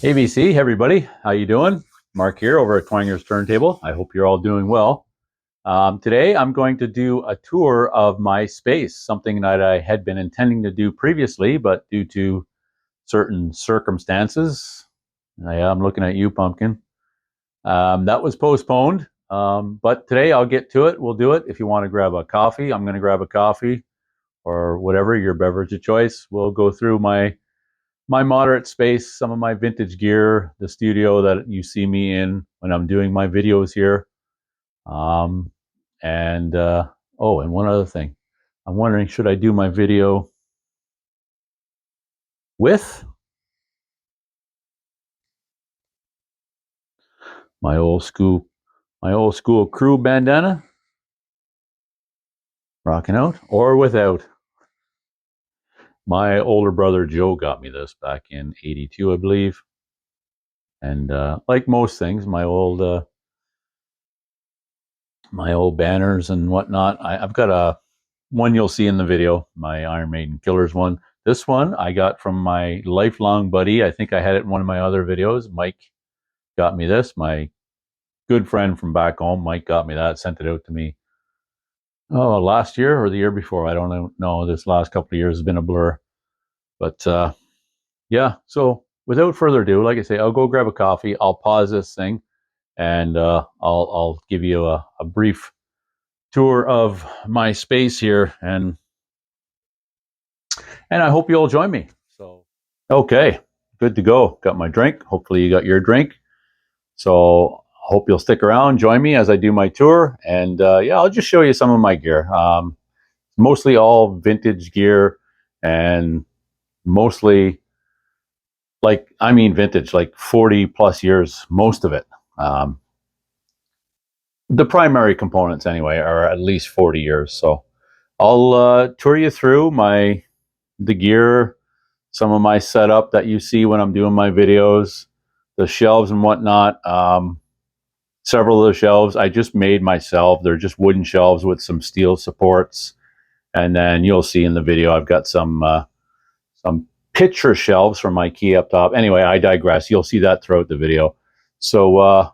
ABC, hey everybody, how you doing? Mark here over at Twinger's Turntable. I hope you're all doing well. Today I'm going to do a tour of my space, something that I had been intending to do previously, but due to certain circumstances, I'm looking at you, Pumpkin, that was postponed. But today I'll get to it. We'll do it. If you want to grab a coffee, I'm going to grab a coffee or whatever, your beverage of choice. We'll go through my moderate space, some of my vintage gear, the studio that you see me in when I'm doing my videos here. Um, and one other thing. I'm wondering, should I do my video with my old school crew bandana rocking out, or without? My older brother Joe got me this back in '82, I believe. And like most things, my old banners and whatnot. I've got a one you'll see in the video, my Iron Maiden Killers one. This one I got from my lifelong buddy. I think I had it in one of my other videos. Mike got me this. My good friend from back home, Mike, got me that, sent it out to me. Oh, last year or the year before. I don't know. This last couple of years has been a blur. But yeah, so without further ado, like I say, I'll go grab a coffee. I'll pause this thing and I'll give you a brief tour of my space here, and I hope you'll join me. So, okay, good to go. Got my drink. Hopefully you got your drink. So hope you'll stick around, join me as I do my tour, and yeah, I'll just show you some of my gear. Mostly all vintage gear, and mostly vintage, like 40 plus years, most of it. The primary components anyway are at least 40 years. So I'll tour you through the gear, some of my setup that you see when I'm doing my videos, the shelves and whatnot. Several of the shelves I just made myself. They're just wooden shelves with some steel supports. And then you'll see in the video I've got some picture shelves from IKEA up top. Anyway, I digress. You'll see that throughout the video. So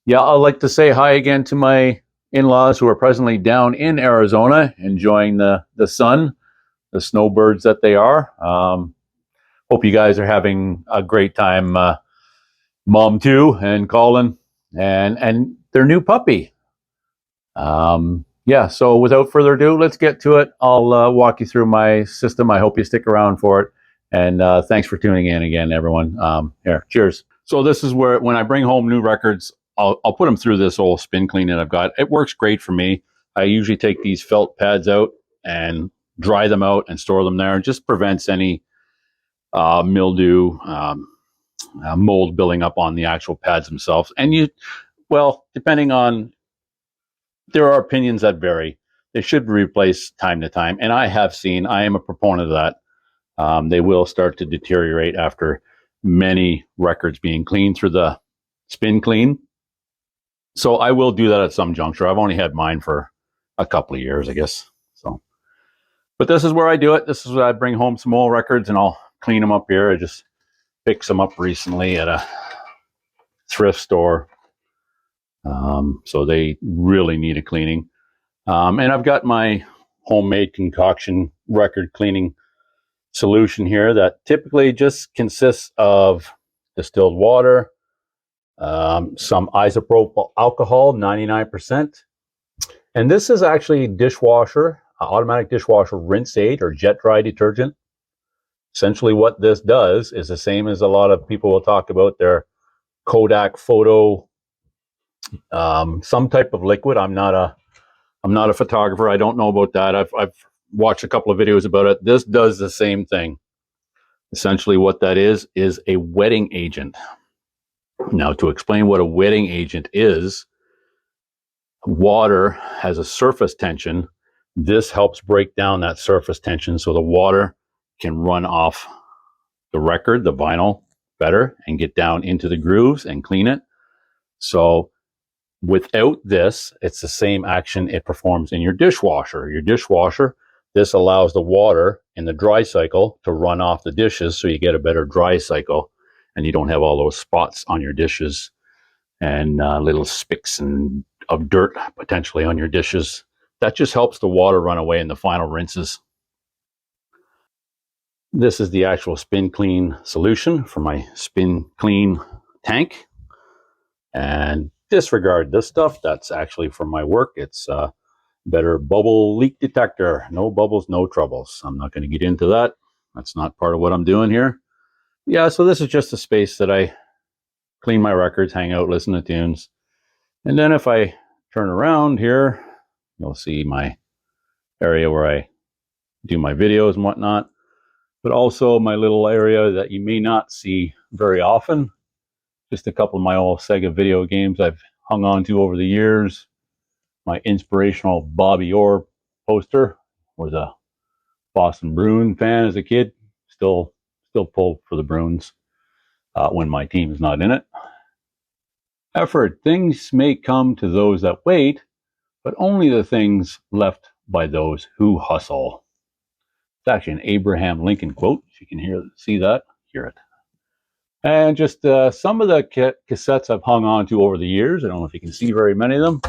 yeah, I'd like to say hi again to my in-laws who are presently down in Arizona enjoying the sun, the snowbirds that they are. Hope you guys are having a great time. Mom too, and Colin, and their new puppy. Yeah, so without further ado, let's get to it. I'll walk you through my system. I hope you stick around for it. And thanks for tuning in again, everyone. Here, cheers. So this is where, when I bring home new records, I'll put them through this old spin clean that I've got. It works great for me. I usually take these felt pads out and dry them out and store them there. It just prevents any mildew, mold building up on the actual pads themselves. And depending on, there are opinions that vary. They should be replaced time to time. And I am a proponent of that. They will start to deteriorate after many records being cleaned through the spin clean. So I will do that at some juncture. I've only had mine for a couple of years, I guess. So, but this is where I do it. This is where I bring home some old records and I'll clean them up here. I just picked some up recently at a thrift store. So they really need a cleaning. And I've got my homemade concoction record cleaning solution here that typically just consists of distilled water, some isopropyl alcohol, 99%. And this is actually automatic dishwasher rinse aid or jet dry detergent. Essentially what this does is the same as a lot of people will talk about their Kodak photo, some type of liquid. I'm not a photographer. I don't know about that. I've watched a couple of videos about it. This does the same thing. Essentially what that is a wetting agent. Now, to explain what a wetting agent is, water has a surface tension. This helps break down that surface tension so the water can run off the record, the vinyl, better and get down into the grooves and clean it. So without this, it's the same action it performs in your dishwasher. This allows the water in the dry cycle to run off the dishes so you get a better dry cycle. and you don't have all those spots on your dishes and little spicks and of dirt potentially on your dishes. That just helps the water run away in the final rinses. This is the actual Spin Clean solution for my Spin Clean tank. And disregard this stuff. That's actually for my work. It's better bubble leak detector. No bubbles, no troubles. I'm not going to get into that. That's not part of what I'm doing here. Yeah, so this is just a space that I clean my records, hang out, listen to tunes. And then if I turn around here, you'll see my area where I do my videos and whatnot, but also my little area that you may not see very often. Just a couple of my old Sega video games I've hung on to over the years. My inspirational Bobby Orr poster. Was a Boston Bruin fan as a kid. Still pull for the Bruins when my team is not in it. Effort. Things may come to those that wait, but only the things left by those who hustle. It's actually an Abraham Lincoln quote. If you can see that, hear it. And just some of the cassettes I've hung on to over the years. I don't know if you can see very many of them.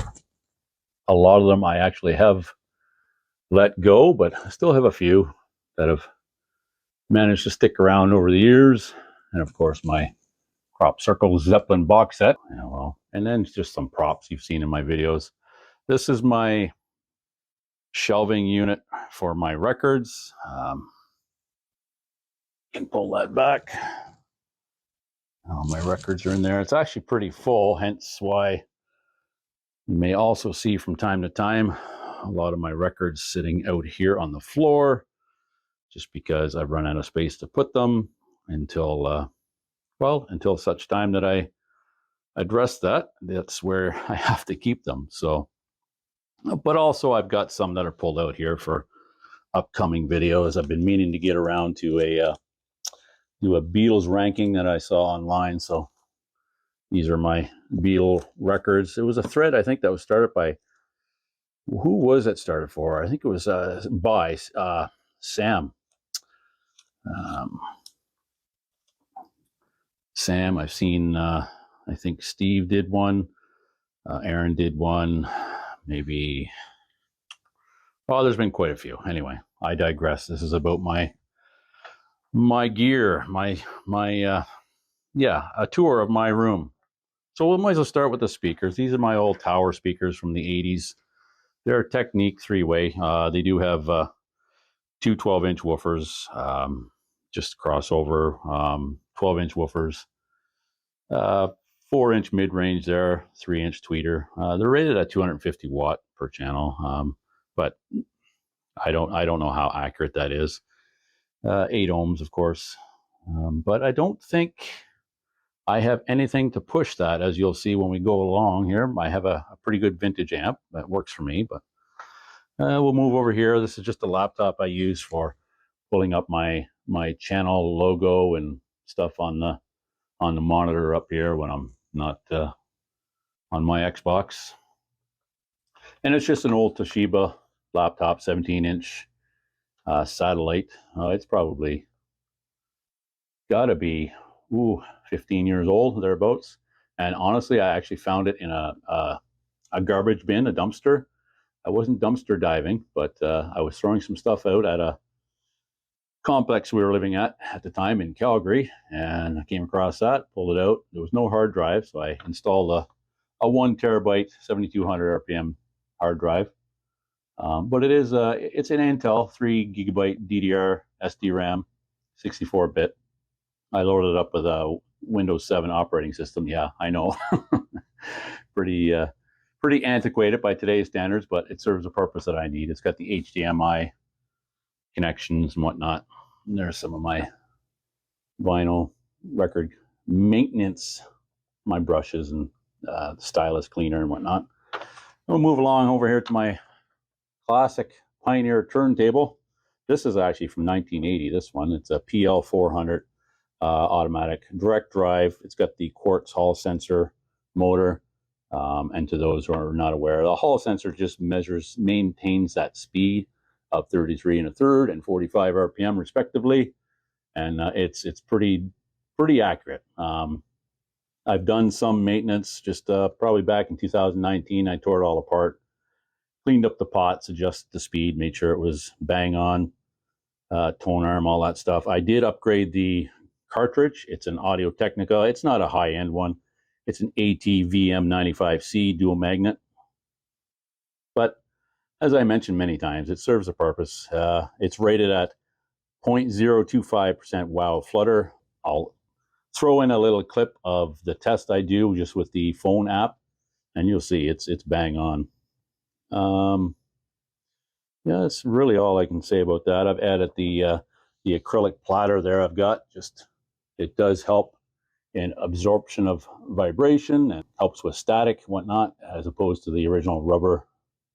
A lot of them I actually have let go, but I still have a few that have managed to stick around over the years. And of course, my Crop Circle Zeppelin box set. Yeah, well, and then just some props you've seen in my videos. This is my shelving unit for my records. Can pull that back. My records are in there. It's actually pretty full, hence why you may also see from time to time a lot of my records sitting out here on the floor, just because I've run out of space to put them until such time that I address that. That's where I have to keep them. So, but also I've got some that are pulled out here for upcoming videos. I've been meaning to get around to do a Beatles ranking that I saw online. So these are my Beatle records. It was a thread, I think, that was started by, who was it started for? I think it was by Sam. Sam, I've seen, I think Steve did one. Aaron did one. Maybe, well, there's been quite a few. Anyway, I digress. This is about my gear, a tour of my room. So we might as well start with the speakers. These are my old tower speakers from the 80s. They're Technique 3-way. They do have two 12-inch woofers, just crossover, 12-inch woofers, 4-inch mid-range there, 3-inch tweeter. They're rated at 250 watt per channel, but I don't know how accurate that is. 8 ohms, of course, but I don't think I have anything to push that, as you'll see when we go along here. I have a pretty good vintage amp that works for me, but we'll move over here. This is just a laptop I use for pulling up my channel logo and stuff on the monitor up here when I'm not on my Xbox. And it's just an old Toshiba laptop, 17-inch satellite. It's probably got to be 15 years old, thereabouts. And honestly, I actually found it in a garbage bin, a dumpster. I wasn't dumpster diving, but I was throwing some stuff out at a complex we were living at the time in Calgary, and I came across that, pulled it out. There was no hard drive, so I installed a 1 terabyte, 7200 RPM hard drive. But it's an Intel 3 gigabyte DDR SD-RAM, 64-bit. I loaded it up with a Windows 7 operating system. Yeah, I know. Pretty antiquated by today's standards, but it serves the purpose that I need. It's got the HDMI connections and whatnot. And there's some of my vinyl record maintenance, my brushes and the stylus cleaner and whatnot. We'll move along over here to my classic Pioneer turntable. This is actually from 1980. This one, it's a PL400 automatic direct drive. It's got the quartz Hall sensor motor. And to those who are not aware, the Hall sensor just maintains that speed of 33 1/3 and 45 RPM respectively. And it's pretty pretty accurate. I've done some maintenance just probably back in 2019. I tore it all apart, cleaned up the pots, adjusted the speed, made sure it was bang on, tone arm, all that stuff. I did upgrade the cartridge. It's an Audio Technica. It's not a high-end one. It's an AT-VM95C dual magnet. But as I mentioned many times, it serves a purpose. It's rated at 0.025% wow flutter. I'll throw in a little clip of the test I do just with the phone app, and you'll see it's bang on. Yeah, that's really all I can say about that. I've added the acrylic platter there. I've got just, it does help in absorption of vibration and helps with static and whatnot, as opposed to the original rubber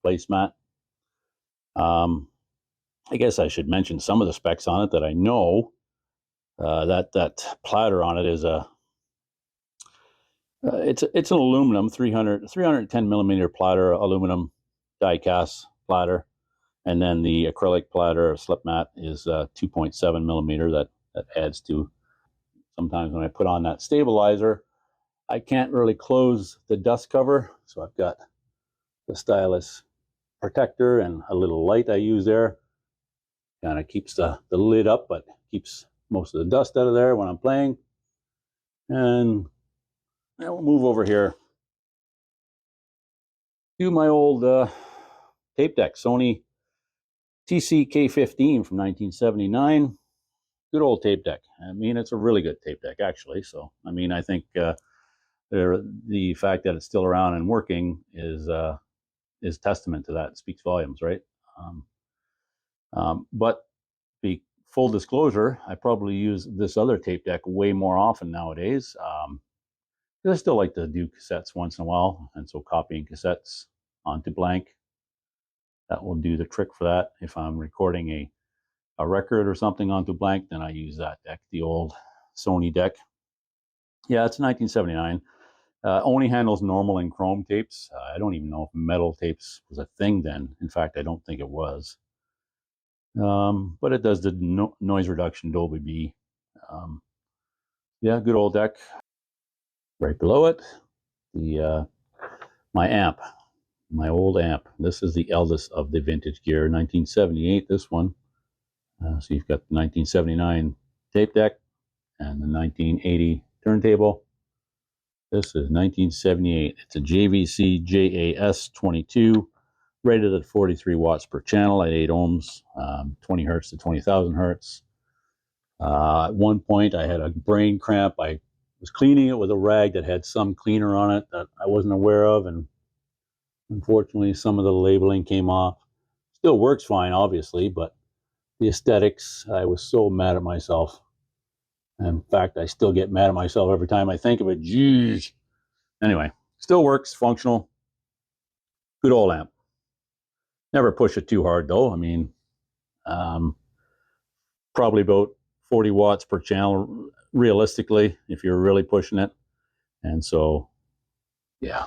placemat. I guess I should mention some of the specs on it that I know. That platter on it is it's an aluminum 310 millimeter platter, aluminum die cast platter, and then the acrylic platter or slip mat is 2.7 millimeter. That adds to, sometimes when I put on that stabilizer, I can't really close the dust cover, so I've got the stylus protector and a little light I use there. Kind of keeps the lid up, but keeps most of the dust out of there when I'm playing. And we'll move over here to my old tape deck, Sony TC-K15 from 1979. Good old tape deck. I mean, it's a really good tape deck, actually. So, I mean, I think the fact that it's still around and working is testament to that. It speaks volumes, right? But the full disclosure, I probably use this other tape deck way more often nowadays. I still like to do cassettes once in a while, and so copying cassettes onto blank, that will do the trick for that. If I'm recording a record or something onto blank, then I use that deck, the old Sony deck. Yeah, it's 1979. Only handles normal and chrome tapes. I don't even know if metal tapes was a thing then. In fact, I don't think it was. But it does the noise reduction Dolby B. Yeah, good old deck. Right below it, my amp, my old amp. This is the eldest of the vintage gear, 1978. This one. So you've got the 1979 tape deck and the 1980 turntable. This is 1978. It's a JVC JAS22, rated at 43 watts per channel at 8 ohms, 20 hertz to 20,000 hertz. At one point, I had a brain cramp. I was cleaning it with a rag that had some cleaner on it that I wasn't aware of, and unfortunately, some of the labeling came off. Still works fine, obviously, but the aesthetics, I was so mad at myself. In fact, I still get mad at myself every time I think of it. Jeez. Anyway, still works, functional. Good old amp. Never push it too hard, though. I mean, probably about 40 watts per channel, realistically, if you're really pushing it. And so, yeah.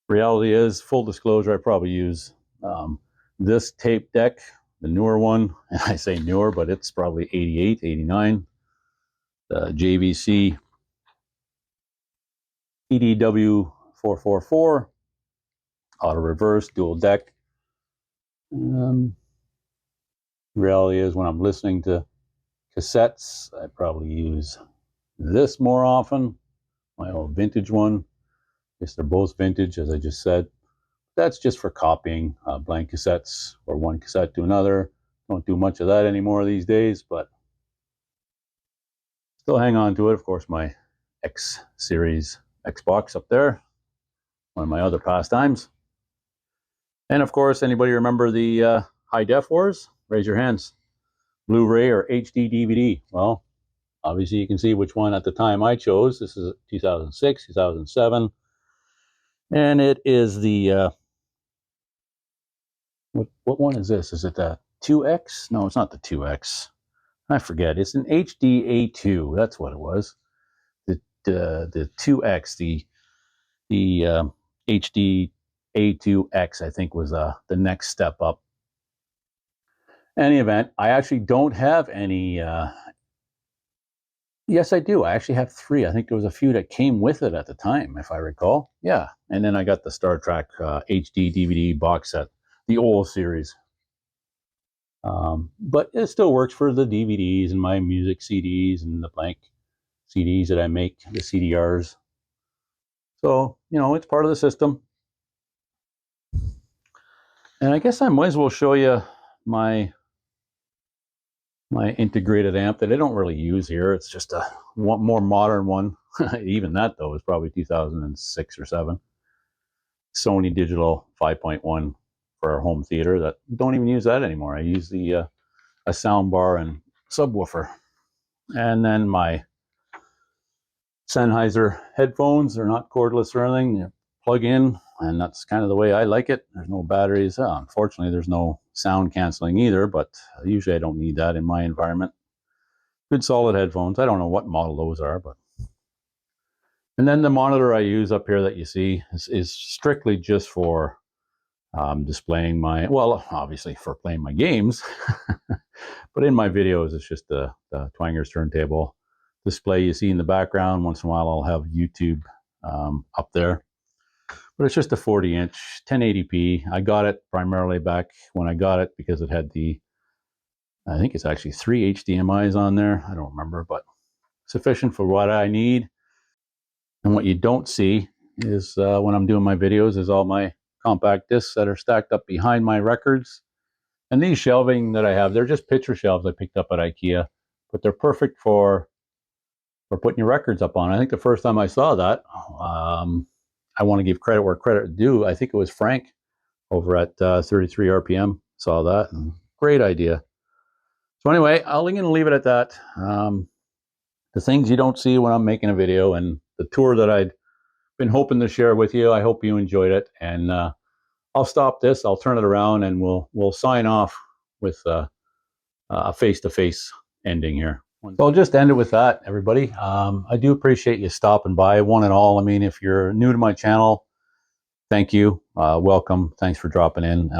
Reality is, full disclosure, I probably use this tape deck, the newer one, and I say newer, but it's probably 88, 89, the JVC EDW444, auto reverse, dual deck. Reality is, when I'm listening to cassettes, I probably use this more often, my old vintage one. I guess they're both vintage, as I just said. That's just for copying blank cassettes or one cassette to another. Don't do much of that anymore these days, but still hang on to it. Of course, my X Series Xbox up there, one of my other pastimes. And of course, anybody remember the high def wars? Raise your hands. Blu-ray or HD DVD? Well, obviously you can see which one at the time I chose. This is 2006, 2007. And it is the, what one is this? Is it the 2X? No, it's not the 2X. I forget. It's an HDA2. That's what it was. The 2X, the HDA2X, I think, was the next step up. Any event, I actually don't have any Yes, I do. I actually have 3. I think there was a few that came with it at the time, if I recall. Yeah, and then I got the Star Trek HD DVD box set, the old series. But it still works for the DVDs and my music CDs and the blank CDs that I make, the CDRs. So, it's part of the system. And I guess I might as well show you my integrated amp that I don't really use here. It's just a more modern one. Even that, though, is probably 2006 or 7. Sony Digital 5.1 for our home theater. That don't even use that anymore. I use a sound bar and subwoofer. And then my Sennheiser headphones. They're not cordless or anything. You plug in, and that's kind of the way I like it. There's no batteries. Unfortunately, there's no sound canceling either, but usually I don't need that in my environment. Good solid headphones. I don't know what model those are, but. And then the monitor I use up here that you see is strictly just for displaying obviously for playing my games, but in my videos, it's just the Twangers turntable display you see in the background. Once in a while, I'll have YouTube up there, but it's just a 40-inch 1080p. I got it primarily back when I got it because it had I think it's actually 3 HDMIs on there. I don't remember, but sufficient for what I need. And what you don't see is when I'm doing my videos is all my compact discs that are stacked up behind my records. And these shelving that I have, they're just picture shelves I picked up at IKEA, but they're perfect for putting your records up on. I think the first time I saw that, I want to give credit where credit is due. I think it was Frank over at 33 RPM saw that. And great idea. So anyway, I'm going to leave it at that. The things you don't see when I'm making a video, and the tour that I'd been hoping to share with you. I hope you enjoyed it. And I'll stop this. I'll turn it around, and we'll sign off with a face-to-face ending here. So I'll just end it with that, everybody. I do appreciate you stopping by, one and all. I mean, if you're new to my channel, thank you. Welcome. Thanks for dropping in.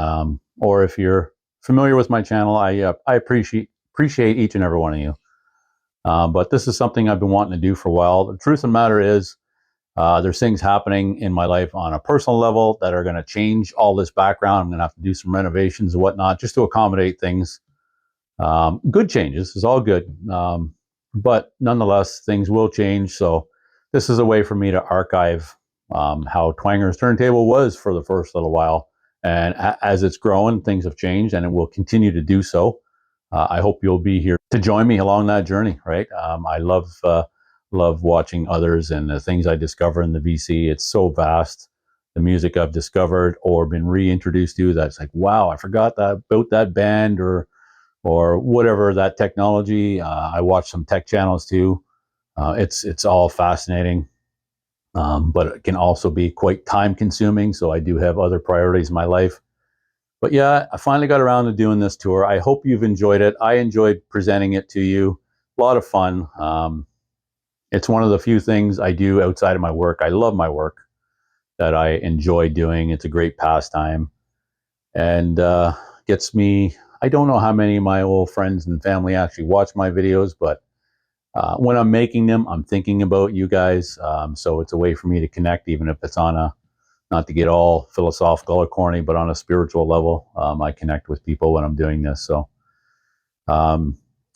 Or if you're familiar with my channel, I appreciate each and every one of you. But this is something I've been wanting to do for a while. The truth of the matter is, there's things happening in my life on a personal level that are going to change all this background. I'm going to have to do some renovations and whatnot just to accommodate things. Good changes is all good. But nonetheless, things will change. So this is a way for me to archive how Twangers Turntable was for the first little while. And as it's growing, things have changed, and it will continue to do so. I hope you'll be here to join me along that journey, right? I love watching others and the things I discover in the VC. It's so vast. The music I've discovered or been reintroduced to, that's like, wow, I forgot that about that band or whatever, that technology. I watch some tech channels too. It's all fascinating, but it can also be quite time consuming. So I do have other priorities in my life. But yeah, I finally got around to doing this tour. I hope you've enjoyed it. I enjoyed presenting it to you. A lot of fun. It's one of the few things I do outside of my work. I love my work that I enjoy doing. It's a great pastime, and gets me. I don't know how many of my old friends and family actually watch my videos, but when I'm making them, I'm thinking about you guys. So it's a way for me to connect, even if it's on not to get all philosophical or corny, but on a spiritual level. I connect with people when I'm doing this. So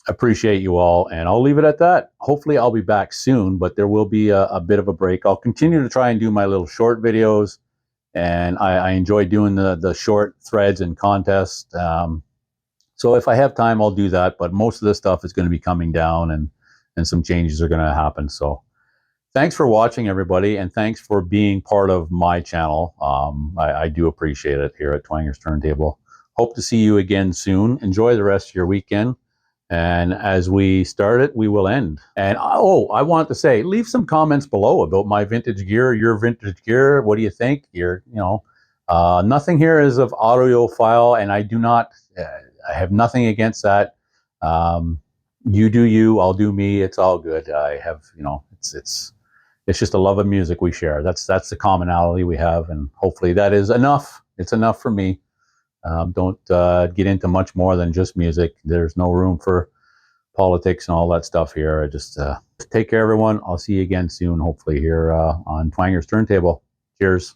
appreciate you all, and I'll leave it at that. Hopefully I'll be back soon, but there will be a bit of a break. I'll continue to try and do my little short videos, and I enjoy doing the short threads and contests. So if I have time, I'll do that, but most of this stuff is going to be coming down, and some changes are going to happen. So thanks for watching, everybody, and thanks for being part of my channel. I do appreciate it here at Twangers Turntable. Hope to see you again soon. Enjoy the rest of your weekend. And as we start it, we will end. And I want to say, leave some comments below about my vintage gear, your vintage gear. What do you think? Nothing here is of audiophile, and I do not. I have nothing against that. You do you, I'll do me. It's all good. I have, it's just a love of music we share. That's the commonality we have, and hopefully that is enough. It's enough for me. Don't get into much more than just music. There's no room for politics and all that stuff here. I just take care, everyone. I'll see you again soon, hopefully here on Twanger's Turntable. Cheers.